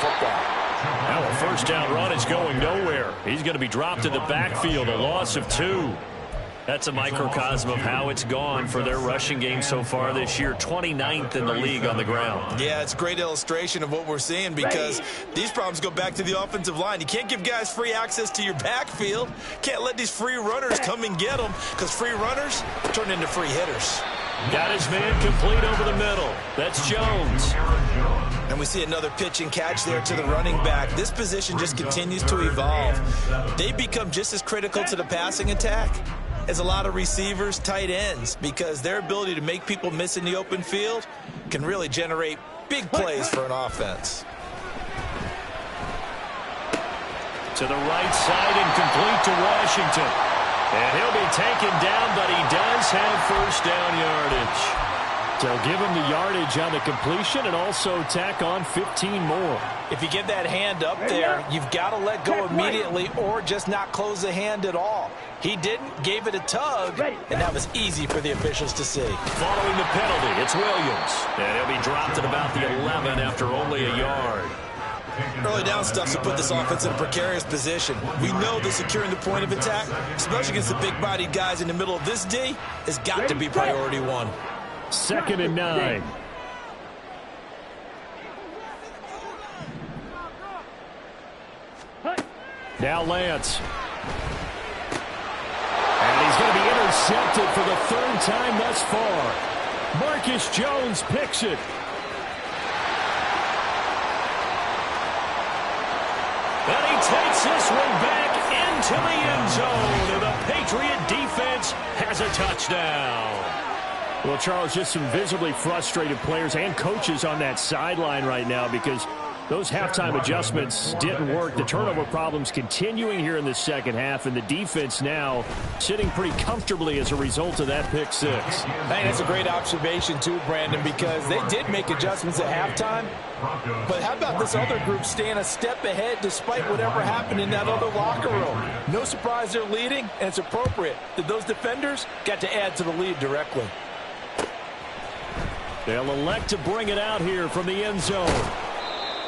football. Now a first down run is going nowhere. He's going to be dropped to the backfield, a loss of 2. That's a microcosm of how it's gone for their rushing game so far this year. 29th in the league on the ground. Yeah, it's a great illustration of what we're seeing because these problems go back to the offensive line. You can't give guys free access to your backfield. Can't let these free runners come and get them because free runners turn into free hitters. Got his man complete over the middle. That's Jones. And we see another pitch and catch there to the running back. This position just continues to evolve. They become just as critical to the passing attack as a lot of receivers, tight ends, because their ability to make people miss in the open field can really generate big plays for an offense. To the right side and complete to Washington. And he'll be taken down, but he does have first down yardage. So give him the yardage on the completion and also tack on 15 more. If you get that hand up there, you've got to let go immediately or just not close the hand at all. He didn't, gave it a tug, and that was easy for the officials to see. Following the penalty, it's Williams. And he'll be dropped at about the 11 after only a yard. Early down stuff to put this offense in a precarious position. We know that securing the point of attack, especially against the big-bodied guys in the middle of this D, has got to be priority one. 2nd and 9. Now Lance. And he's going to be intercepted for the 3rd time thus far. Marcus Jones picks it. And he takes this one back into the end zone. And the Patriot defense has a touchdown. Well, Charles, just some visibly frustrated players and coaches on that sideline right now because those halftime adjustments didn't work. The turnover problems continuing here in the second half, and the defense now sitting pretty comfortably as a result of that pick six. I think that's a great observation too, Brandon, because they did make adjustments at halftime. But how about this other group staying a step ahead despite whatever happened in that other locker room? No surprise they're leading, and it's appropriate that those defenders got to add to the lead directly. They'll elect to bring it out here from the end zone.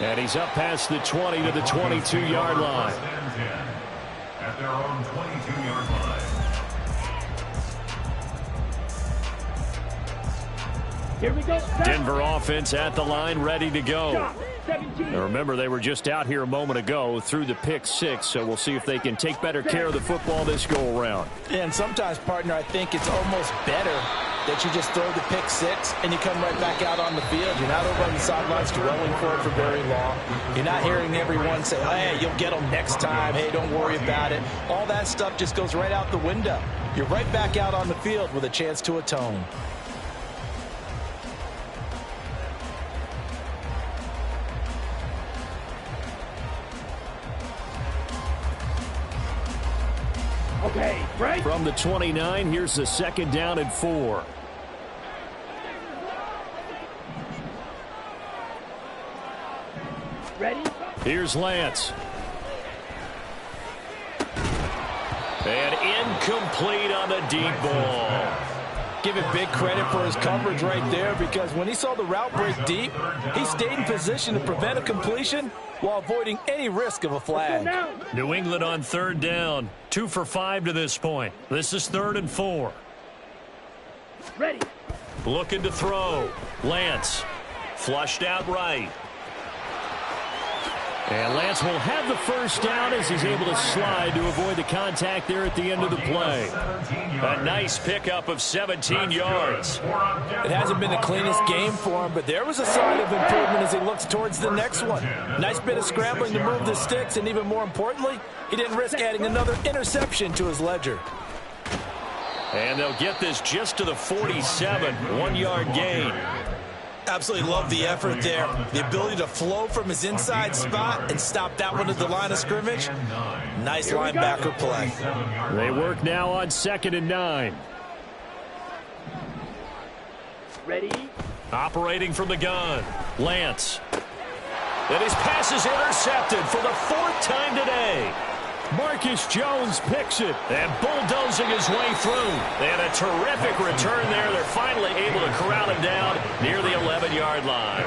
And he's up past the 20 to the 22-yard line. At their own 22-yard line. Here we go. Denver offense at the line, ready to go. Now remember, they were just out here a moment ago through the pick six, so we'll see if they can take better care of the football this go-around. And sometimes, partner, I think it's almost better that you just throw the pick six and you come right back out on the field. You're not over on the sidelines dwelling for it for very long. You're not hearing everyone say, hey, you'll get them next time. Hey, don't worry about it. All that stuff just goes right out the window. You're right back out on the field with a chance to atone. Okay, right. From the 29, here's the 2nd down and 4. Ready? Here's Lance. And incomplete on the deep ball. Give him big credit for his coverage right there, because when he saw the route break deep, he stayed in position to prevent a completion while avoiding any risk of a flag. New England on 3rd down. 2 for 5 to this point. This is 3rd and 4. Ready. Looking to throw. Lance. Flushed out right. And Lance will have the first down as he's able to slide to avoid the contact there at the end of the play. A nice pickup of 17 yards. It hasn't been the cleanest game for him, but there was a sign of improvement as he looks towards the next one. Nice bit of scrambling to move the sticks, and even more importantly, he didn't risk adding another interception to his ledger. And they'll get this just to the 47, 1-yard gain. Absolutely love the effort there. The ability to flow from his inside spot and stop that one at the line of scrimmage. Nice linebacker play. They work now on 2nd and 9. Ready. Operating from the gun. Lance. And his pass is intercepted for the 4th time today. Marcus Jones picks it and bulldozing his way through. And a terrific return there. They're finally able to corral him down near the 11-yard line.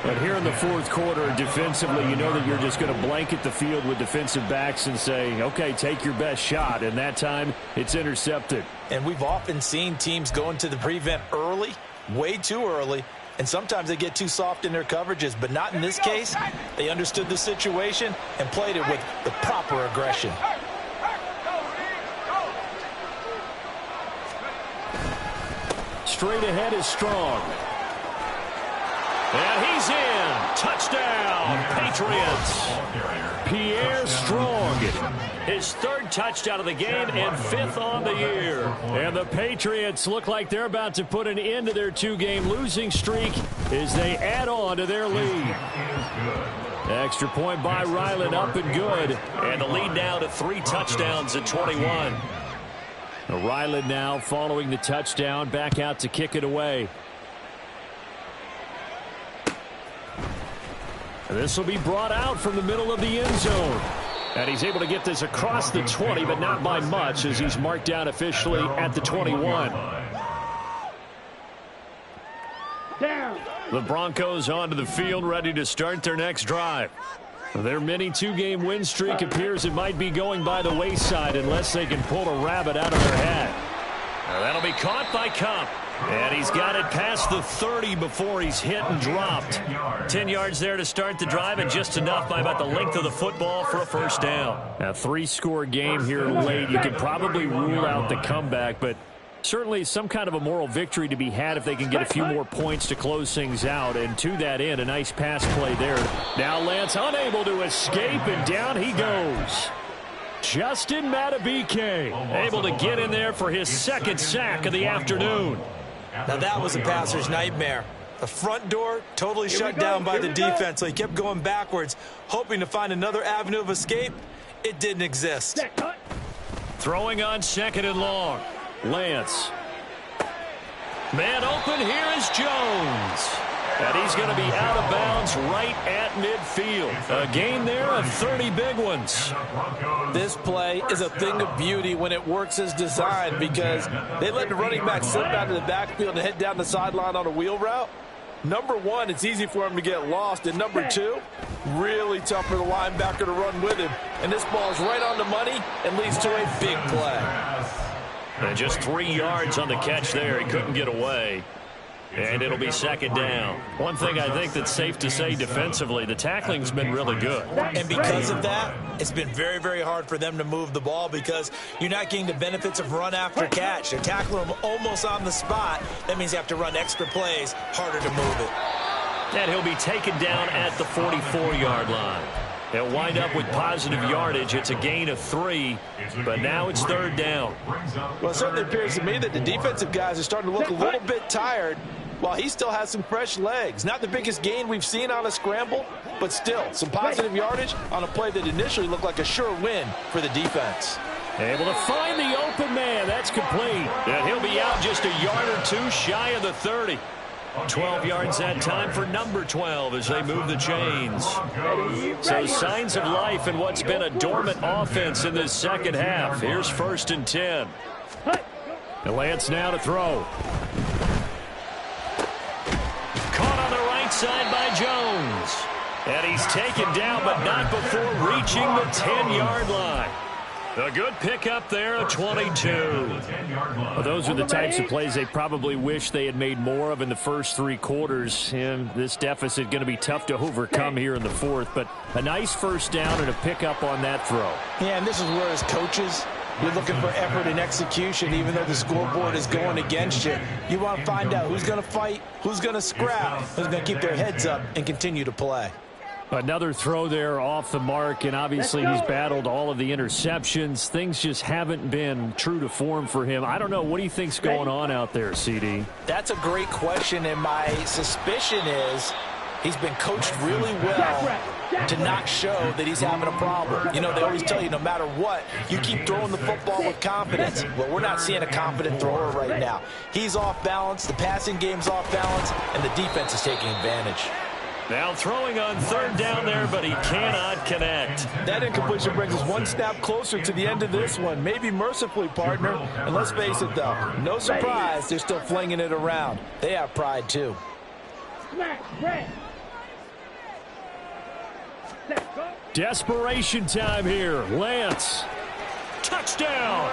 But here in the fourth quarter, defensively, you know that you're just going to blanket the field with defensive backs and say, okay, take your best shot. And that time, it's intercepted. And we've often seen teams go into the prevent early, way too early, and sometimes they get too soft in their coverages. But not in this case. They understood the situation and played it with the proper aggression. Straight ahead is Strong. And he's in. Touchdown, Patriots. Pierre Strong. His third touchdown of the game and fifth on the year. And the Patriots look like they're about to put an end to their two-game losing streak as they add on to their lead. Extra point by Ryland, up and good. And the lead now to 3 touchdowns at 21. Ryland now following the touchdown, back out to kick it away. This will be brought out from the middle of the end zone. And he's able to get this across the 20, but not by much as he's marked down officially at the 21. Down. The Broncos onto the field, ready to start their next drive. Their mini two-game win streak appears it might be going by the wayside unless they can pull a rabbit out of their hat. Now that'll be caught by Cup. And he's got it past the 30 before he's hit and dropped. 10 yards there to start the drive, and just enough by about the length of the football for a first down. A 3-score game here late. You could probably rule out the comeback, but certainly some kind of a moral victory to be had if they can get a few more points to close things out. And to that end, a nice pass play there. Now Lance unable to escape, and down he goes. Justin Matabike able to get in there for his second sack of the afternoon. Now that was a passer's nightmare. The front door totally shut down by the defense, so he kept going backwards, hoping to find another avenue of escape. It didn't exist. Throwing on second and long. Lance. Man open, here is Jones. And he's going to be out of bounds right at midfield. A gain there of 30 big ones. This play is a thing of beauty when it works as designed, because they let the running back slip out of the backfield and head down the sideline on a wheel route. Number one, it's easy for him to get lost. And number two, really tough for the linebacker to run with him. And this ball is right on the money and leads to a big play. And just 3 yards on the catch there. He couldn't get away. And it'll be second down. One thing I think that's safe to say defensively, the tackling's been really good. And because of that, it's been very, very hard for them to move the ball, because you're not getting the benefits of run after catch. They're tackling them almost on the spot. That means you have to run extra plays, harder to move it. And he'll be taken down at the 44-yard line. They'll wind up with positive yardage. It's a gain of 3, but now it's third down. Well, it certainly appears to me that the defensive guys are starting to look a little bit tired, while he still has some fresh legs. Not the biggest gain we've seen on a scramble, but still some positive yardage on a play that initially looked like a sure win for the defense. Able to find the open man. That's complete. And he'll be out just a yard or two shy of the 30. 12 yards that time for number 12 as they move the chains. So signs of life in what's been a dormant offense in this second half. Here's 1st and 10. And Lance now to throw. Caught on the right side by Jones. And he's taken down, but not before reaching the 10-yard line. A good pickup there, a 22. Well, those are the types of plays they probably wish they had made more of in the first 3 quarters. And this deficit going to be tough to overcome here in the fourth. But a nice first down and a pickup on that throw. Yeah, and this is where, as coaches, you're looking for effort and execution, even though the scoreboard is going against you. You want to find out who's going to fight, who's going to scrap, who's going to keep their heads up and continue to play. Another throw there off the mark, and obviously he's battled all of the interceptions. Things just haven't been true to form for him. I don't know. What do you think's going on out there, CD? That's a great question, and my suspicion is he's been coached really well to not show that he's having a problem. You know, they always tell you no matter what, you keep throwing the football with confidence. Well, we're not seeing a confident thrower right now. He's off balance, the passing game's off balance, and the defense is taking advantage. Now throwing on third down there, but he cannot connect. That incompletion brings us one snap closer to the end of this one. Maybe mercifully, partner. And let's face it, though, no surprise, they're still flinging it around. They have pride, too. Desperation time here. Lance. Touchdown.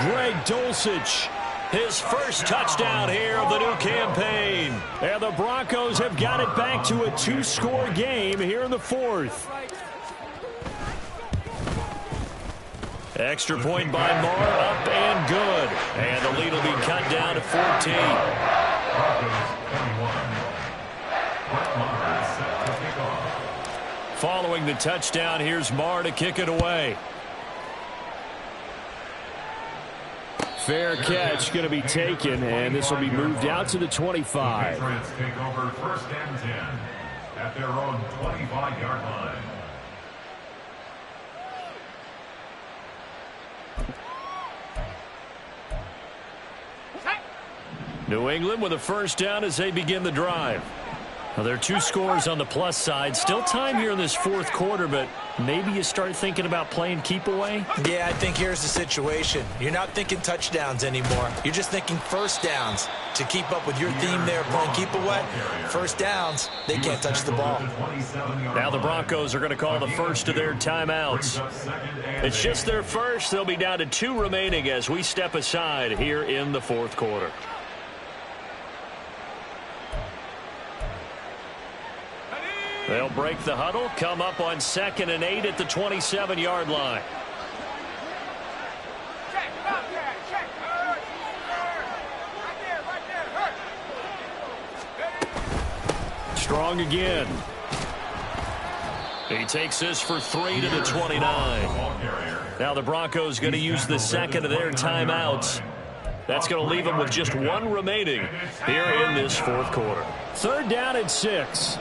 Greg Dulcich. His first touchdown here of the new campaign. And the Broncos have got it back to a 2-score game here in the fourth. Extra point by Marr, up and good. And the lead will be cut down to 14. Following the touchdown, here's Marr to kick it away. Fair catch going to be taken, and this will be moved out to the 25. Patriots take over 1st and 10 at their own 25-yard line. New England with a first down as they begin the drive. Well, there are 2 scores on the plus side. Still time here in this fourth quarter, but maybe you start thinking about playing keep away? Yeah, I think here's the situation. You're not thinking touchdowns anymore. You're just thinking first downs. To keep up with your theme there, playing keep away, first downs, they can't touch the ball. Now the Broncos are going to call the first of their timeouts. It's just their first. They'll be down to 2 remaining as we step aside here in the fourth quarter. They'll break the huddle, come up on 2nd and 8 at the 27-yard line. Strong again. He takes this for 3 to the 29. Now the Broncos going to use the second of their timeouts. That's going to leave them with just 1 remaining here in this fourth quarter. 3rd down and 6.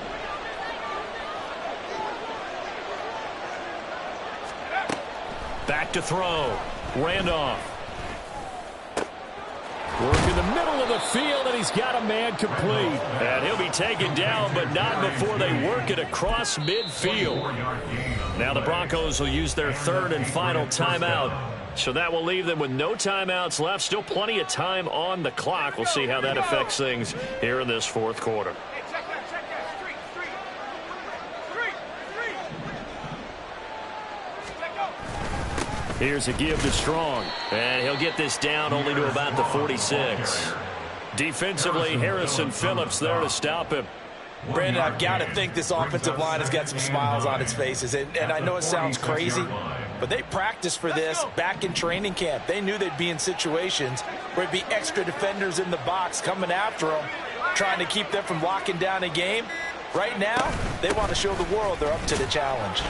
Back to throw. Randolph. Work in the middle of the field, and he's got a man complete. And he'll be taken down, but not before they work it across midfield. Now the Broncos will use their 3rd and final timeout. So that will leave them with no timeouts left. Still plenty of time on the clock. We'll see how that affects things here in this fourth quarter. Here's a give to Strong. And he'll get this down only to about the 46. Defensively, Harrison Phillips there to stop him. Brandon, I've got to think this offensive line has got some smiles on its faces. And I know it sounds crazy, but they practiced for this back in training camp. They knew they'd be in situations where it'd be extra defenders in the box coming after them, trying to keep them from locking down a game. Right now, they want to show the world they're up to the challenge.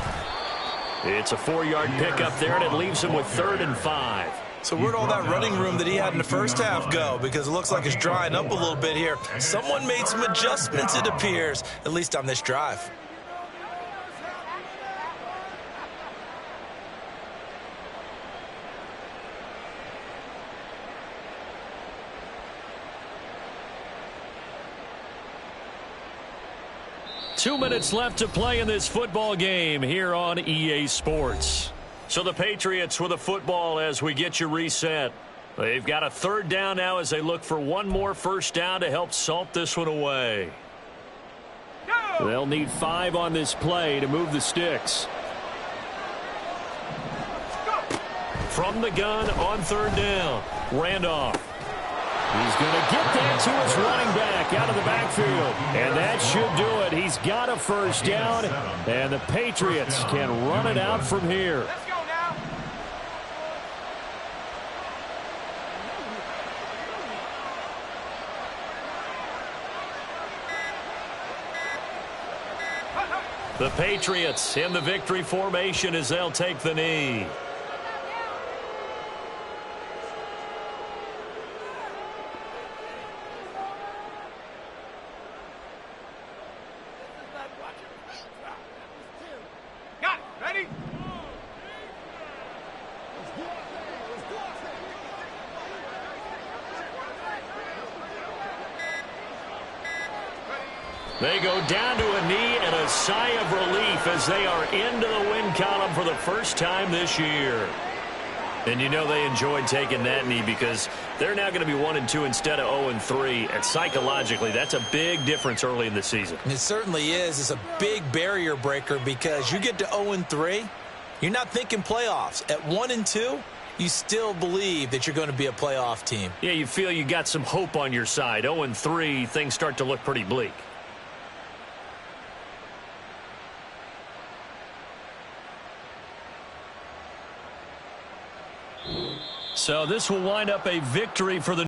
It's a 4-yard pickup there, and it leaves him with 3rd and 5. So where'd all that running room that he had in the first half go? Because it looks like it's drying up a little bit here. Someone made some adjustments, it appears, at least on this drive. Two minutes left to play in this football game here on EA Sports. So the Patriots with a football as we get you reset. They've got a 3rd down now as they look for 1 more first down to help salt this one away. They'll need 5 on this play to move the sticks. From the gun on 3rd down, Randolph. He's going to get that to his running back out of the backfield. And that should do it. He's got a first down, and the Patriots can run it out from here. Let's go now. The Patriots in the victory formation as they'll take the knee. Got it. Ready? They go down to a knee and a sigh of relief as they are into the win column for the first time this year. And you know they enjoyed taking that knee because they're now going to be 1-2 instead of 0-3. And psychologically, that's a big difference early in the season. It certainly is. It's a big barrier breaker because you get to 0-3, you're not thinking playoffs. At 1-2, you still believe that you're going to be a playoff team. Yeah, you feel you got some hope on your side. 0-3, things start to look pretty bleak. So this will wind up a victory for the